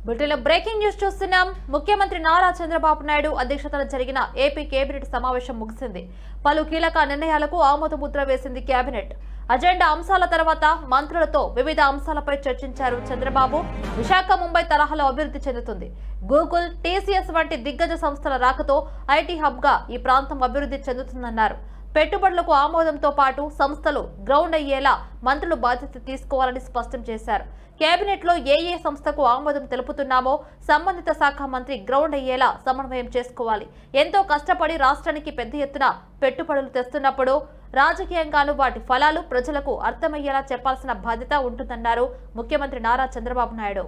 బులెటిన్లో breaking news చూస్తున్నాం. ముఖ్యమంత్రి నారా చంద్రబాబు నాయుడు అధ్యక్షతన జరిగిన ఏపీ కేబినెట్ సమావేశం ముగిసింది. పలు కీలక నిర్ణయాలకు ఆమోదముద్ర వేసింది కేబినెట్. అజెండా అంశాల తర్వాత మంత్రులతో వివిధ అంశాలపై చర్చించారు చంద్రబాబు. విశాఖ ముంబై తరహాలో అభివృద్ధి చెందుతుంది. గూగుల్, టీసీఎస్ వంటి దిగ్గజ సంస్థల రాకతో ఐటీ హబ్ గా ఈ ప్రాంతం అభివృద్ధి చెందుతుందన్నారు. పెట్టుబడులకు ఆమోదంతో పాటు సంస్థలు గ్రౌండ్ అయ్యేలా మంత్రులు బాధ్యత తీసుకోవాలని స్పష్టం చేశారు. కేబినెట్ లో ఏ సంస్థకు ఆమోదం తెలుపుతున్నామో సంబంధిత శాఖ మంత్రి గ్రౌండ్ అయ్యేలా సమన్వయం చేసుకోవాలి. ఎంతో కష్టపడి రాష్ట్రానికి పెద్ద ఎత్తున పెట్టుబడులు తెస్తున్నప్పుడు రాజకీయంగాను వాటి ఫలాలు ప్రజలకు అర్థమయ్యేలా చెప్పాల్సిన బాధ్యత ఉంటుందన్నారు ముఖ్యమంత్రి నారా చంద్రబాబు నాయుడు.